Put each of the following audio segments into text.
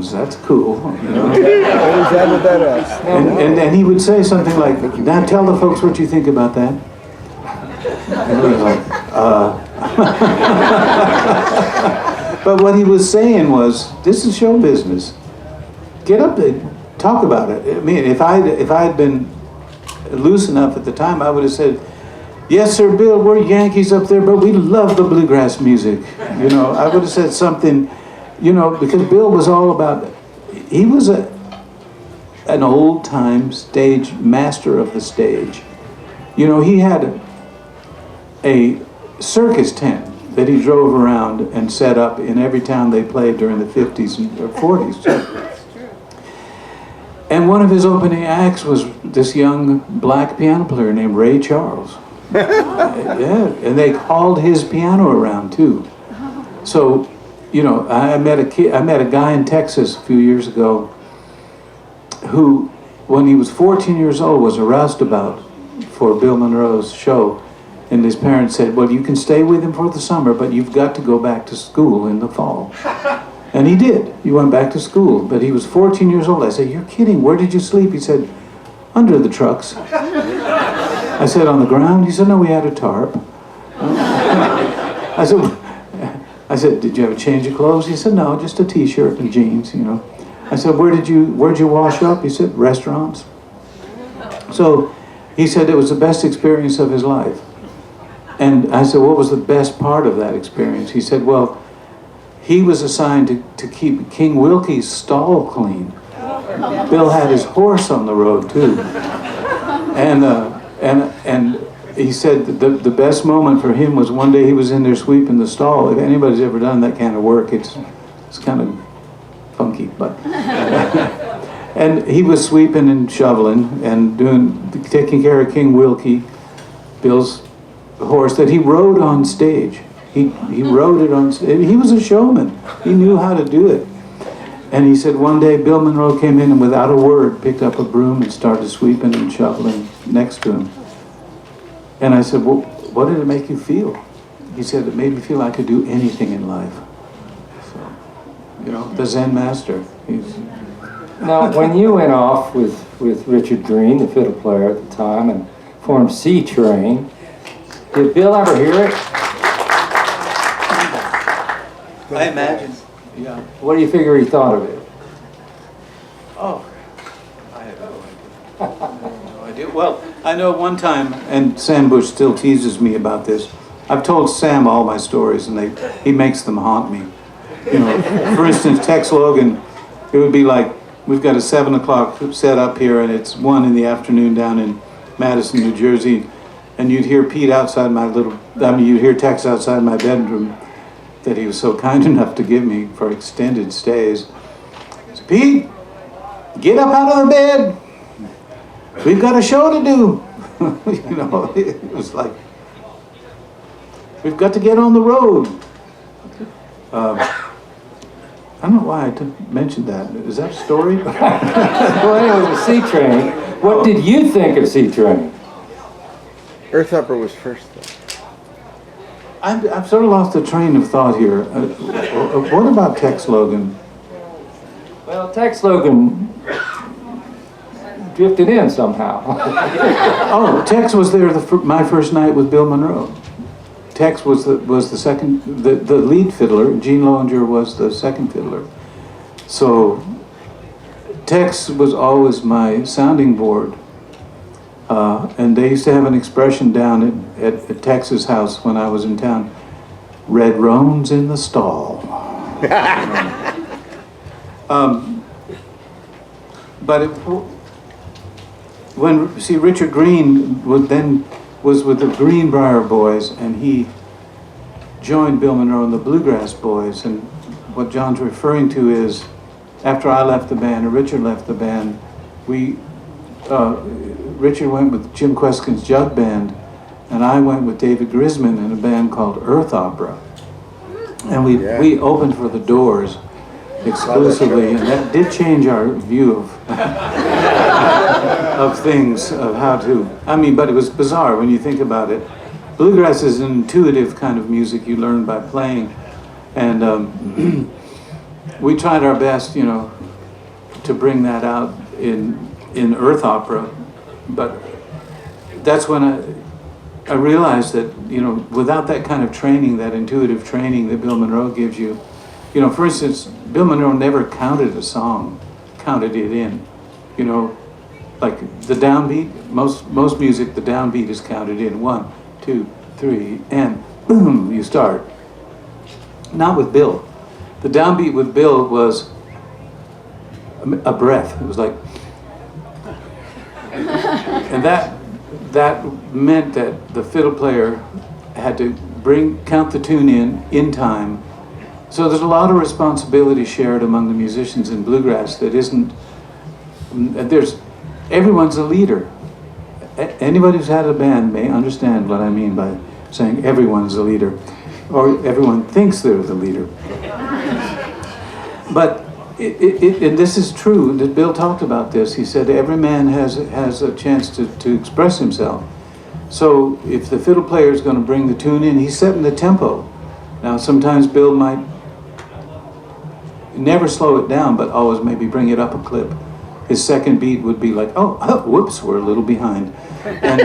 Jones. That's cool. You know? Always added that up. And he would say something like, now tell the folks what you think about that. And we were like, But what he was saying was, this is show business. Get up there, talk about it. I mean, if I had been loose enough at the time, I would have said, yes, sir, Bill, we're Yankees up there, but we love the bluegrass music. You know, I would have said something, you know, because Bill was all about, he was an old-time stage master of the stage. You know, he had a circus tent that he drove around and set up in every town they played during the 50s and 40s. And one of his opening acts was this young black piano player named Ray Charles. Yeah, and they hauled his piano around too. So, you know, I met a guy in Texas a few years ago who, when he was 14 years old, was a roustabout for Bill Monroe's show. And his parents said, well, you can stay with him for the summer, but you've got to go back to school in the fall. And he did. He went back to school, but he was 14 years old. I said, you're kidding, where did you sleep? He said, under the trucks. I said, on the ground? He said, no, we had a tarp. I said, did you have a change of clothes? He said, no, just a t-shirt and jeans, you know. I said, where'd you wash up? He said, restaurants. So he said it was the best experience of his life. And I said, what was the best part of that experience? He said, well, he was assigned to keep King Wilkie's stall clean. Bill had his horse on the road too. And he said the best moment for him was one day he was in there sweeping the stall. If anybody's ever done that kind of work, it's kind of funky, but and he was sweeping and shoveling and taking care of King Wilkie, Bill's horse that he rode on stage. He rode it on stage. He was a showman. He knew how to do it. And he said one day Bill Monroe came in and without a word picked up a broom and started sweeping and shoveling next to him. And I said, well, what did it make you feel? He said, it made me feel I could do anything in life. So, you know, the Zen master. Now, when you went off with Richard Green, the fiddle player at the time, and formed C-Train, did Bill ever hear it? I imagine. Yeah. What do you figure he thought of it? Oh, I have no idea. Well, I know one time, and Sam Bush still teases me about this. I've told Sam all my stories, and he makes them haunt me. You know, for instance, Tex Logan, it would be like, we've got a 7 o'clock set up here, and it's 1 in the afternoon down in Madison, New Jersey, and you'd hear Pete outside you'd hear Tex outside my bedroom that he was so kind enough to give me for extended stays. So, Pete, get up out of the bed. We've got a show to do. You know, it was like, we've got to get on the road. I don't know why I mentioned that. Is that a story? Well, anyway, the C-Train. What did you think of C-Train? Earthupper was first, though. I've sort of lost the train of thought here. What about Tex Logan? Well, Tex Logan drifted in somehow. Oh, Tex was there my first night with Bill Monroe. Tex was the second, the lead fiddler. Gene Lowinger was the second fiddler. So Tex was always my sounding board. And they used to have an expression down at Tex's house when I was in town, red roans in the stall. But Richard Green was with the Greenbrier Boys, and he joined Bill Monroe and the Bluegrass Boys. And what John's referring to is, after I left the band, or Richard left the band, Richard went with Jim Queskin's Jug Band, and I went with David Grisman in a band called Earth Opera. And we opened for the Doors exclusively, and that did change our view of things, of how to, but it was bizarre when you think about it. Bluegrass is an intuitive kind of music you learn by playing, and we tried our best, to bring that out in Earth Opera, but that's when I realized that, without that kind of training, that intuitive training that Bill Monroe gives you, for instance, Bill Monroe never counted a song, counted it in, like the downbeat, most music, the downbeat is counted in, 1, 2, 3, and boom, you start. Not with Bill. The downbeat with Bill was a breath. It was like, and that meant that the fiddle player had to count the tune in time. So there's a lot of responsibility shared among the musicians in bluegrass that isn't. Everyone's a leader. Anybody who's had a band may understand what I mean by saying everyone's a leader, or everyone thinks they're the leader. But and this is true, that Bill talked about this. He said every man has a chance to express himself. So if the fiddle player is going to bring the tune in, he's setting the tempo. Now sometimes Bill might never slow it down, but always maybe bring it up a clip. His second beat would be like, whoops, we're a little behind. And,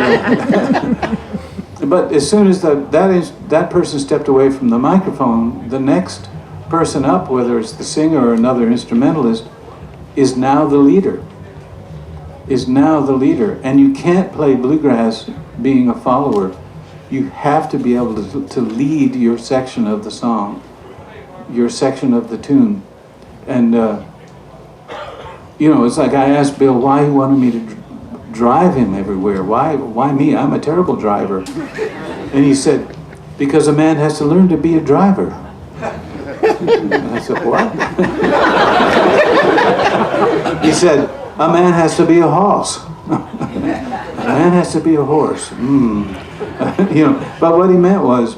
but as soon as that person stepped away from the microphone, the next person up, whether it's the singer or another instrumentalist, is now the leader. And you can't play bluegrass being a follower. You have to be able to lead your section of the song, your section of the tune. And it's like I asked Bill why he wanted me to drive him everywhere. Why me? I'm a terrible driver. And he said, because a man has to learn to be a driver. And I said, what? He said, a man has to be a horse. A man has to be a horse. But what he meant was,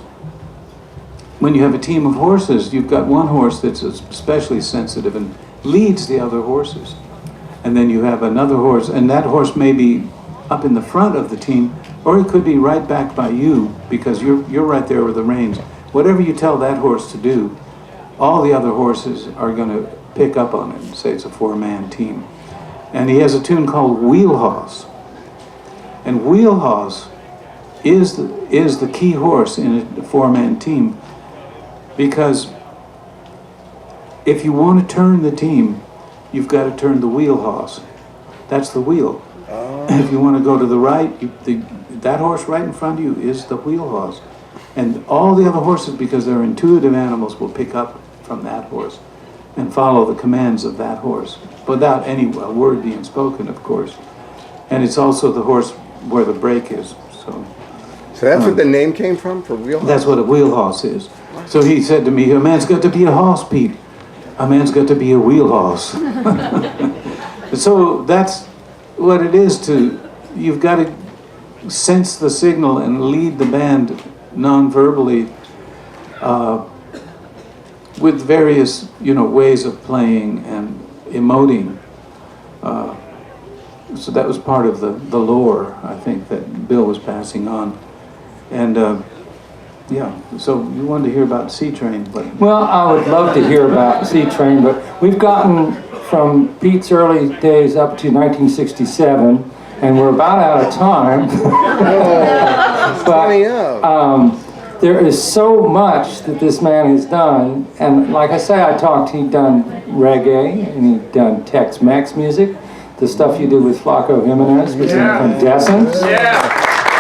when you have a team of horses, you've got one horse that's especially sensitive and leads the other horses. And then you have another horse, and that horse may be up in the front of the team, or it could be right back by you, because you're right there with the reins. Whatever you tell that horse to do, all the other horses are going to pick up on it and say it's a 4-man team. And he has a tune called Wheelhouse. And Wheelhouse is the key horse in a 4-man team, because if you want to turn the team, you've got to turn the wheelhouse. That's the wheel. If you want to go to the right, that horse right in front of you is the wheelhouse. And all the other horses, because they're intuitive animals, will pick up from that horse and follow the commands of that horse, without any word being spoken, of course. And it's also the horse where the break is. So that's what the name came from, for wheelhouse? That's what a wheelhouse is. So he said to me, a man's got to be a horse, Pete. A man's got to be a wheelhouse. So that's what it is you've got to sense the signal and lead the band non-verbally with various, ways of playing and emoting. So that was part of the lore, I think, that Bill was passing on. And so you wanted to hear about C-Train, but... Well, I would love to hear about C-Train, but we've gotten from Pete's early days up to 1967, and we're about out of time. But there is so much that this man has done, and like I say, he'd done reggae, and he'd done Tex-Mex music. The stuff you did with Flaco Jimenez was incandescent.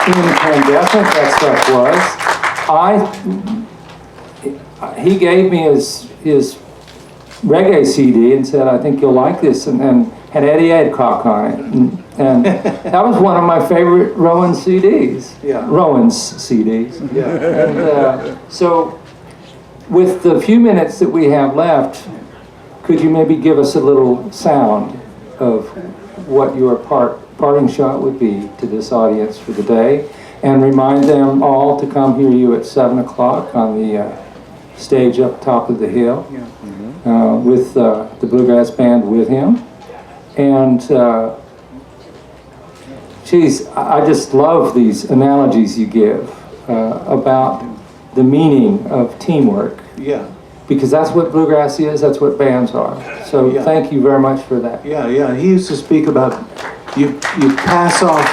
Incandescent, that stuff was. He gave me his reggae CD and said, I think you'll like this, and had Eddie Adcock on it. And that was one of my favorite Rowan CDs. Yeah. Rowan's CDs. Yeah. And so, with the few minutes that we have left, could you maybe give us a little sound of what your parting shot would be to this audience for the day, and remind them all to come hear you at 7 o'clock on the stage up top of the hill, with the Bluegrass Band with him. And I just love these analogies you give about the meaning of teamwork. Yeah. because that's what bluegrass is, that's what bands are. So Yeah. thank you very much for that. Yeah. He used to speak about you pass off.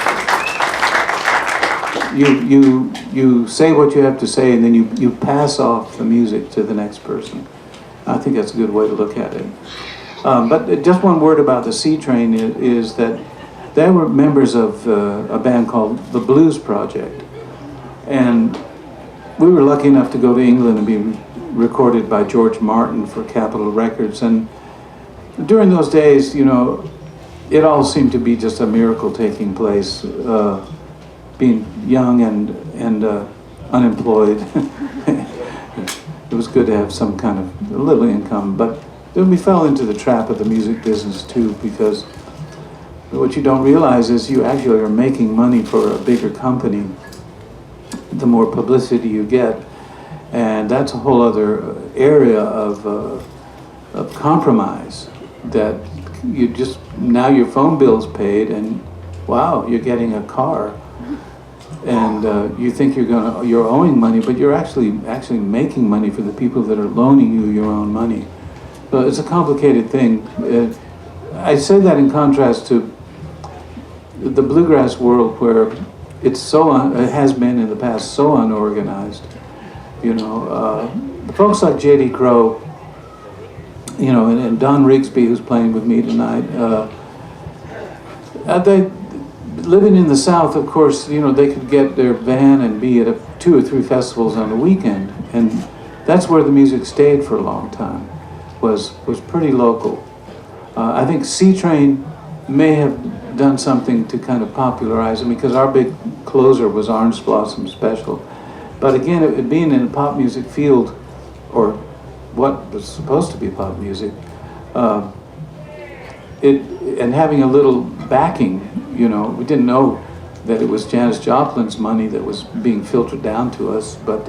You say what you have to say, and then you pass off the music to the next person. I think that's a good way to look at it. But just one word about the C Train is that they were members of a band called the Blues Project, and we were lucky enough to go to England and be recorded by George Martin for Capitol Records. And during those days, you know, it all seemed to be just a miracle taking place. Being young and unemployed, it was good to have some kind of a little income. But then we fell into the trap of the music business too, because what you don't realize is you actually are making money for a bigger company the more publicity you get, and that's a whole other area of compromise. That you just, now your phone bill's paid, and wow, you're getting a car. And you think you're owing money, but you're actually making money for the people that are loaning you your own money. So it's a complicated thing. I say that in contrast to the bluegrass world, where it has been in the past so unorganized. You know, folks like J.D. Crowe, you know, and Don Rigsby, who's playing with me tonight. They living in the South, of course, you know, they could get their van and be at 2 or 3 festivals on the weekend, and that's where the music stayed for a long time. Was pretty local. I think C Train may have done something to kind of popularize it, because our big closer was Orange Blossom Special. But again, it being in the pop music field, or what was supposed to be pop music, and having a little backing. You know, we didn't know that it was Janis Joplin's money that was being filtered down to us, but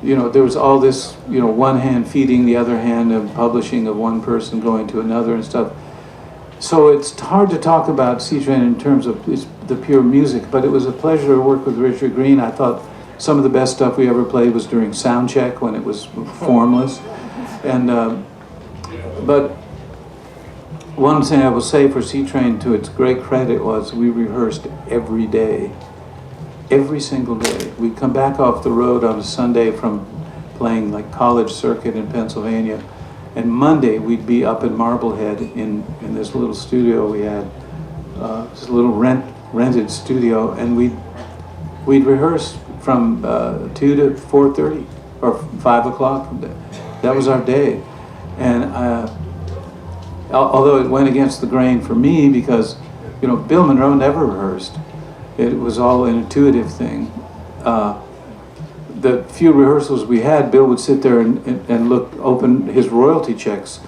you know, there was all this, you know, one hand feeding the other hand, of publishing of one person going to another and stuff. So it's hard to talk about C Train in terms of the pure music, but it was a pleasure to work with Richard Green. I thought some of the best stuff we ever played was during sound check, when it was formless. And but one thing I will say for C Train, to its great credit, was we rehearsed every day. Every single day. We'd come back off the road on a Sunday from playing like college circuit in Pennsylvania, and Monday we'd be up in Marblehead in this little studio we had, this little rented studio, and we'd rehearse from 2 to 4:30 or 5 o'clock. That was our day. And although it went against the grain for me, because, you know, Bill Monroe never rehearsed. It was all an intuitive thing. The few rehearsals we had, Bill would sit there and open his royalty checks.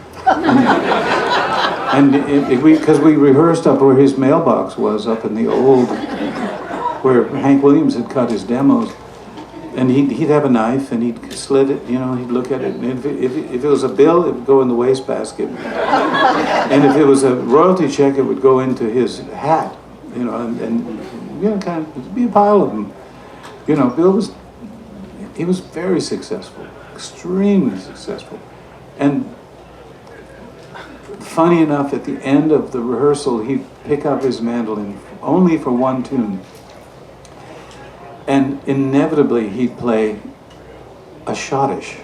Because we rehearsed up where his mailbox was, up in the old, where Hank Williams had cut his demos. And he'd have a knife, and he'd slit it, you know, he'd look at it, and if it was a bill, it would go in the wastebasket. And if it was a royalty check, it would go into his hat, you know, and you know, kind of, it'd be a pile of them. You know, Bill was very successful, extremely successful. And funny enough, at the end of the rehearsal, he'd pick up his mandolin only for one tune. And inevitably, he'd play a schottish.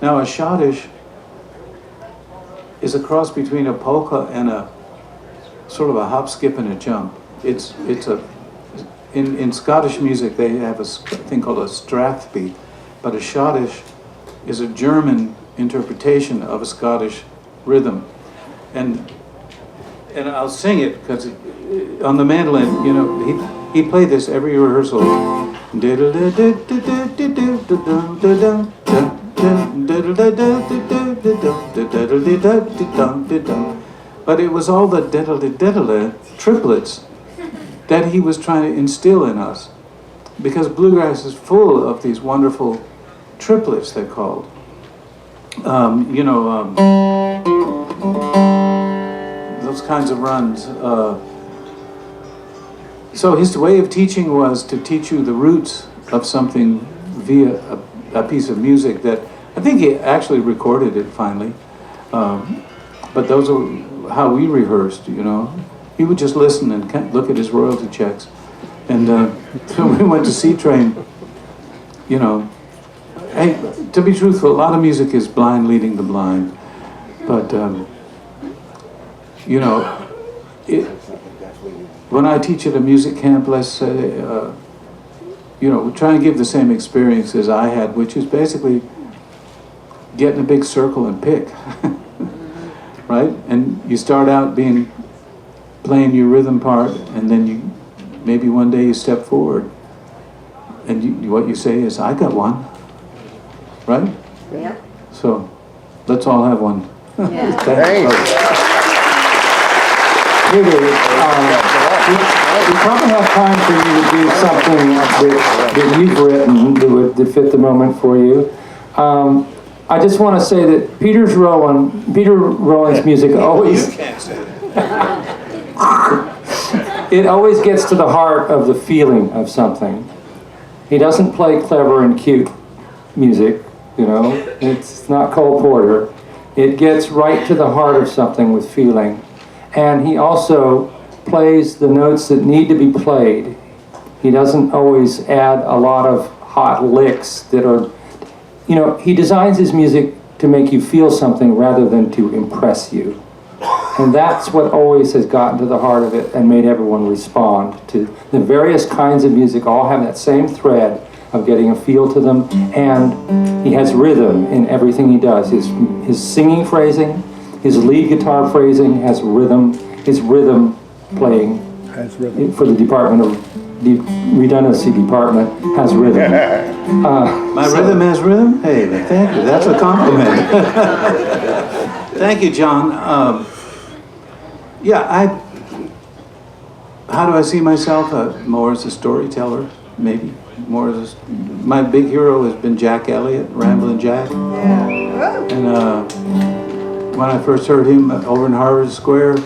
Now, a schottish is a cross between a polka and a sort of a hop, skip, and a jump. In Scottish music, they have a thing called a strathspey, but a schottish is a German interpretation of a Scottish rhythm. And I'll sing it, because on the mandolin, you know, he played this every rehearsal. But it was all the diddle-diddle triplets that he was trying to instill in us, because bluegrass is full of these wonderful triplets, they're called. Those kinds of runs. So his way of teaching was to teach you the roots of something via a piece of music that I think he actually recorded it finally. But those are how we rehearsed, you know. He would just listen and look at his royalty checks. And so we went to C-Train, you know. Hey, to be truthful, a lot of music is blind leading the blind. But, you know, when I teach at a music camp, let's say, you know, we try and give the same experience as I had, which is basically get in a big circle and pick, right? And you start out playing your rhythm part, and then maybe one day you step forward, and what you say is, I got one, right? Yeah. So, let's all have one. Yeah. Thanks. Peter, we probably have time for you to do something that you've written that fit the moment for you. I just want to say that Peter Rowan's music always, it always gets to the heart of the feeling of something. He doesn't play clever and cute music, you know, it's not Cole Porter. It gets right to the heart of something with feeling. And he also plays the notes that need to be played. He doesn't always add a lot of hot licks that are, you know, he designs his music to make you feel something rather than to impress you. And that's what always has gotten to the heart of it and made everyone respond to the various kinds of music. All have that same thread of getting a feel to them, and he has rhythm in everything he does. His singing phrasing, his lead guitar phrasing has rhythm. His rhythm playing for the Department of the Redundancy Department has rhythm. My rhythm has rhythm? Hey, thank you. That's a compliment. Thank you, John. Yeah, how do I see myself? More as a storyteller, maybe. More as my big hero has been Jack Elliott, Ramblin' Jack. And when I first heard him over in Harvard Square,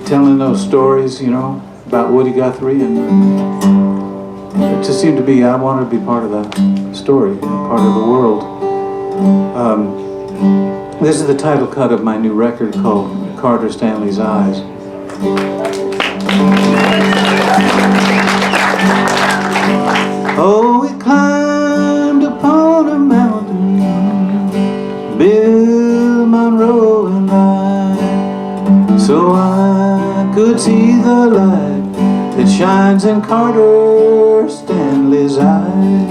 telling those stories, you know, about Woody Guthrie, and it just seemed to be, I wanted to be part of that story, you know, part of the world. This is the title cut of my new record called Carter Stanley's Eyes. Oh, we climbed upon a mountain, Bill Monroe and I, so I could see the light that shines in Carter Stanley's eyes.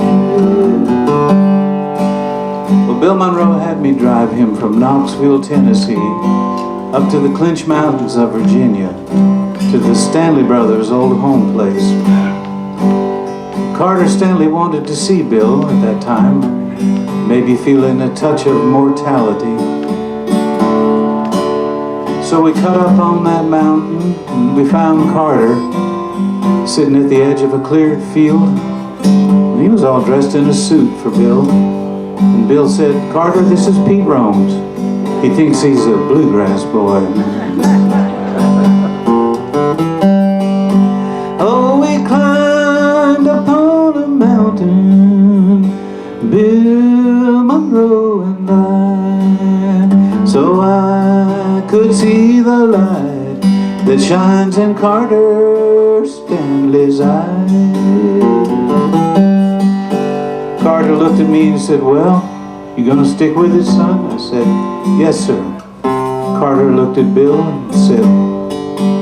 Well, Bill Monroe had me drive him from Knoxville, Tennessee, up to the Clinch Mountains of Virginia, to the Stanley Brothers' old home place. Carter Stanley wanted to see Bill at that time, maybe feeling a touch of mortality. So we cut up on that mountain, and we found Carter sitting at the edge of a cleared field. And he was all dressed in a suit for Bill. And Bill said, "Carter, this is Pete Rome's. He thinks he's a bluegrass boy." Oh, we climbed upon a mountain, Bill Monroe and I, so I could see the light that shines in Carter Stanley's eyes. Carter looked at me and said, "Well, you gonna stick with it, son?" I said, "Yes, sir." Carter looked at Bill and said,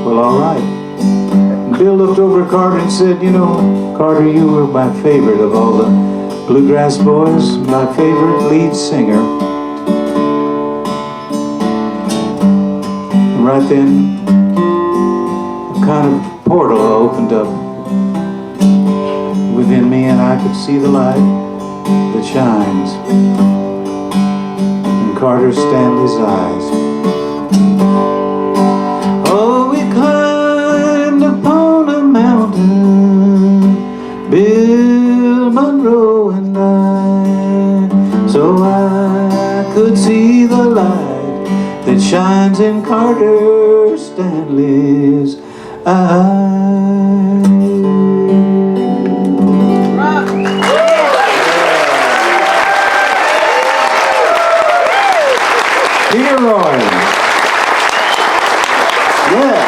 "Well, all right." And Bill looked over at Carter and said, "You know, Carter, you were my favorite of all the bluegrass boys, my favorite lead singer." And right then, a kind of portal opened up within me, and I could see the light that shines in Carter Stanley's eyes. Oh, we climbed upon a mountain, Bill Monroe and I, so I could see the light that shines in Carter Stanley's eyes. Rowan. Yeah.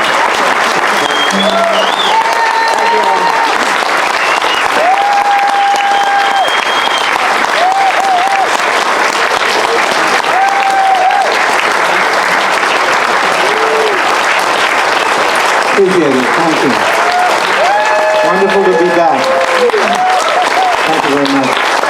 Appreciate it. Thank you. Wonderful to be back. Thank you very much.